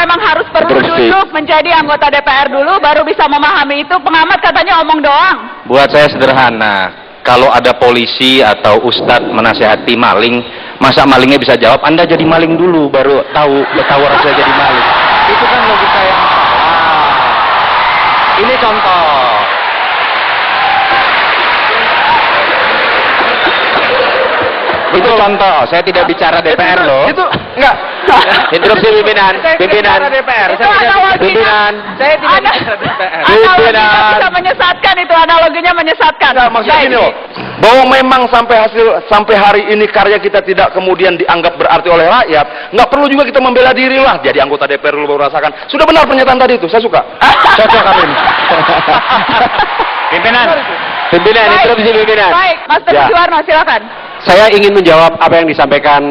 memang harus perlu duduk menjadi anggota DPR dulu baru bisa memahami itu? Pengamat katanya omong doang. Buat saya sederhana, kalau ada polisi atau ustadz menasehati maling, masa malingnya bisa jawab, Anda jadi maling dulu baru tahu orang saya jadi maling. Itu kan logika yang salah. Ini contoh. Itu contoh, saya tidak bicara DPR loh. Itu enggak. Interupsi pimpinan. Pimpinan. DPR. Pimpinan. Saya tidak bicara DPR. Analoginya bisa menyesatkan itu, analoginya menyesatkan. Enggak, maksudnya gini loh. Bahwa memang sampai hari ini karya kita tidak kemudian dianggap berarti oleh rakyat, nggak perlu juga kita membela diri lah. Jadi anggota DPR dulu baru rasakan. Sudah benar pernyataan tadi itu, saya suka. Cocok kami. Pimpinan. Pimpinan, interupsi pimpinan. Baik, Mas Teguh Juwarno, silakan. Saya ingin menjawab apa yang disampaikan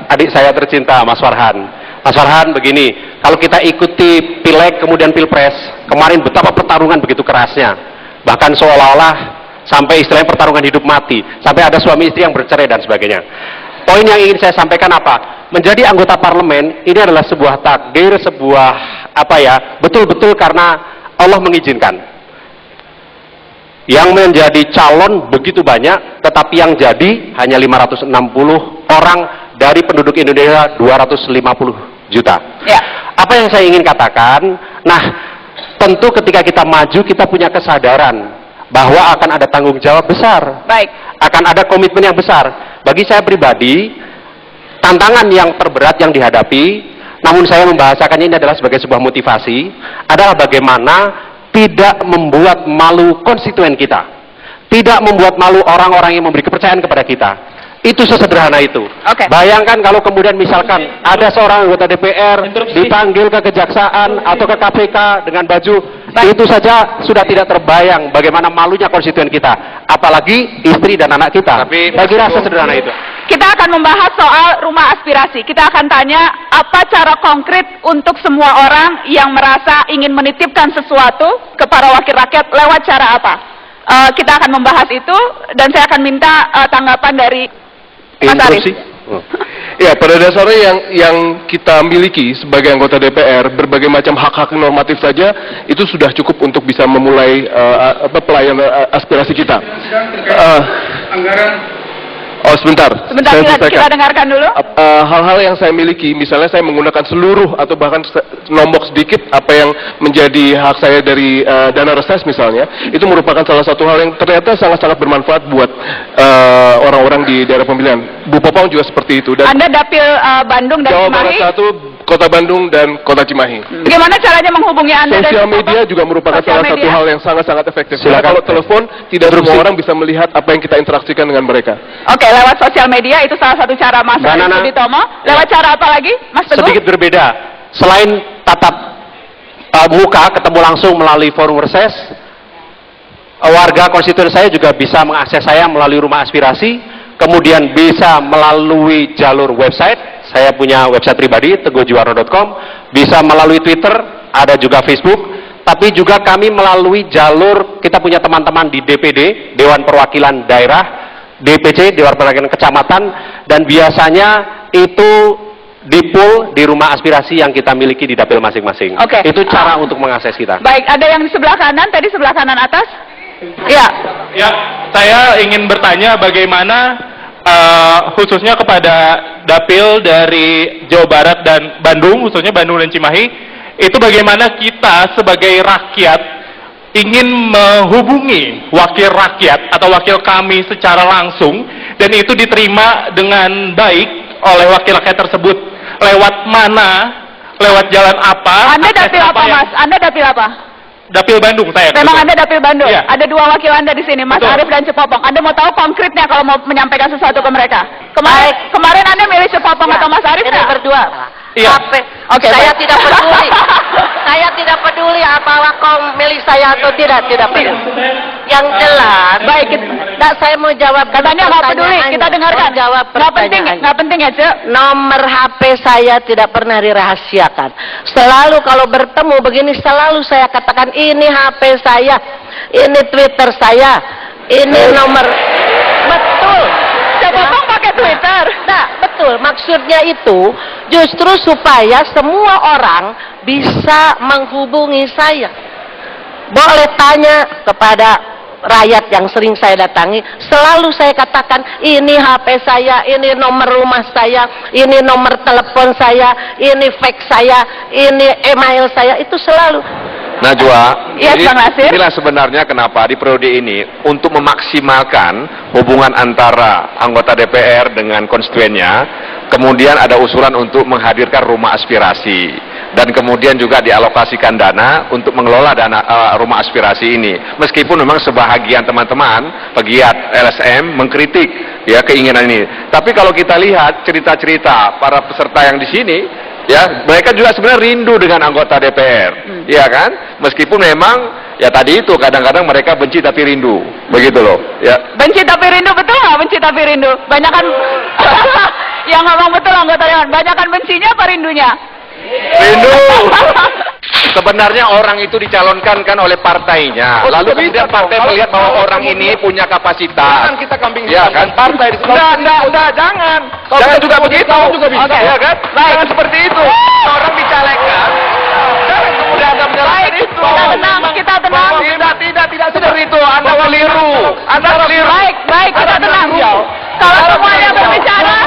adik saya tercinta, Mas Farhan. Mas Farhan, begini, kalau kita ikuti pileg kemudian pilpres, kemarin betapa pertarungan begitu kerasnya. Bahkan seolah-olah sampai istilahnya pertarungan hidup mati, sampai ada suami istri yang bercerai dan sebagainya. Poin yang ingin saya sampaikan apa? Menjadi anggota parlemen ini adalah sebuah takdir, sebuah betul-betul karena Allah mengizinkan. Yang menjadi calon begitu banyak, tetapi yang jadi hanya 560 orang dari penduduk Indonesia 250 juta. Ya. Apa yang saya ingin katakan? Nah, tentu ketika kita maju, kita punya kesadaran bahwa akan ada tanggung jawab besar. Baik. Akan ada komitmen yang besar. Bagi saya pribadi, tantangan yang terberat yang dihadapi, namun saya membahasakannya ini adalah sebagai sebuah motivasi, adalah bagaimana tidak membuat malu konstituen kita, tidak membuat malu orang-orang yang memberi kepercayaan kepada kita. Itu sesederhana itu. Oke. Bayangkan kalau kemudian misalkan ada seorang anggota DPR dipanggil ke kejaksaan atau ke KPK dengan baju, itu saja sudah tidak terbayang bagaimana malunya konstituen kita, apalagi istri dan anak kita. Saya kira sesederhana itu. Kita akan membahas soal rumah aspirasi. Kita akan tanya apa cara konkret untuk semua orang yang merasa ingin menitipkan sesuatu kepada wakil rakyat lewat cara apa. Kita akan membahas itu dan saya akan minta tanggapan dari Mas Arief. Ya, pada dasarnya yang kita miliki sebagai anggota DPR, berbagai macam hak-hak normatif saja itu sudah cukup untuk bisa memulai pelayanan aspirasi kita. Anggaran. Oh, sebentar. Sebentar, kita dengarkan dulu. Hal-hal yang saya miliki, misalnya saya menggunakan seluruh atau bahkan nombok sedikit apa yang menjadi hak saya dari dana reses misalnya, itu merupakan salah satu hal yang ternyata sangat-sangat bermanfaat buat orang-orang di daerah pemilihan. Bu Popong juga seperti itu. Dan Anda dapil Bandung dan Jawa Cimahi. Barat 1, Kota Bandung dan Kota Cimahi. Bagaimana caranya menghubungi Anda dan Sosial Bu Popong? media juga merupakan salah satu hal yang sangat-sangat efektif. Karena kalau telepon, tidak semua orang bisa melihat apa yang kita interaksikan dengan mereka. Oke, lewat sosial media itu salah satu cara Mas Arief Suditomo. Lewat cara apa lagi, Mas Teguh? Sedikit berbeda. Selain tatap muka, ketemu langsung melalui forum reses, warga konstituen saya juga bisa mengakses saya melalui rumah aspirasi, kemudian bisa melalui jalur website. Saya punya website pribadi, teguhjuwarno.com, bisa melalui Twitter, ada juga Facebook, tapi juga kami melalui jalur, kita punya teman-teman di DPD, Dewan Perwakilan Daerah, DPC, Dewan Perwakilan Kecamatan, dan biasanya itu di-pool di rumah aspirasi yang kita miliki di dapil masing-masing. Oke. Itu cara untuk mengakses kita. Baik, ada yang di sebelah kanan, tadi sebelah kanan atas? Ya. Ya, saya ingin bertanya bagaimana khususnya kepada dapil dari Jawa Barat dan Bandung, khususnya Bandung dan Cimahi, itu bagaimana kita sebagai rakyat ingin menghubungi wakil rakyat atau wakil kami secara langsung, dan itu diterima dengan baik oleh wakil rakyat tersebut. Lewat mana, lewat jalan apa? Anda dapil apa, Mas? Anda dapil apa? Dapil Bandung saya. Memang Anda dapil Bandung? Iya. Ada dua wakil Anda di sini, Mas Arief dan Cepopong. Anda mau tahu konkretnya kalau mau menyampaikan sesuatu ke mereka? Kemarin Anda milih Cepopong atau Mas Arief? Ini berdua. Iya. Oke, Saya baik. tidak peduli. Saya tidak peduli apakah kau milih saya atau tidak peduli. Yang jelas, Baik, nah, saya mau jawab. katanya nggak peduli. Kita dengarkan. Mau jawab Nggak penting, pertanyaan. nggak penting ya, Cek. Nomor HP saya tidak pernah dirahasiakan. Selalu kalau bertemu begini, selalu saya katakan ini HP saya, ini Twitter saya, ini nomor. Betul. Saya potong pakai Twitter. Nah, betul. Maksudnya itu justru supaya semua orang bisa menghubungi saya. Boleh tanya kepada rakyat yang sering saya datangi, selalu saya katakan, ini HP saya, ini nomor rumah saya, ini nomor telepon saya, ini fax saya, ini email saya, itu selalu. Najwa, Iya, Bang Nasir. inilah sebenarnya kenapa di periode ini untuk memaksimalkan hubungan antara anggota DPR dengan konstituennya, kemudian ada usulan untuk menghadirkan rumah aspirasi dan kemudian juga dialokasikan dana untuk mengelola dana rumah aspirasi ini. Meskipun memang sebahagian teman-teman pegiat LSM mengkritik ya keinginan ini, tapi kalau kita lihat cerita-cerita para peserta yang di sini, ya, mereka juga sebenarnya rindu dengan anggota DPR, ya kan? Meskipun memang ya tadi itu kadang-kadang mereka benci tapi rindu, begitu loh. Ya. Benci tapi rindu, betul nggak benci tapi rindu? Banyakan yang ngomong betul anggota dewan. Banyakan bencinya apa rindunya? Rindu. Sebenarnya orang itu dicalonkan kan oleh partainya. Lalu kemudian partai melihat bahwa orang ini punya kapasitas. Kita kambing Ya kan? partai di Enggak, jangan. Jangan juga begitu. juga bisa. Oke, ya kan? Jangan seperti itu. Orang dicalekkan. Jangan kemudian Anda menyalahkan itu. Kita tenang, kita tenang. Tidak seperti itu. Anda keliru. Anda keliru. Baik, kita tenang. Kalau semuanya berbicara,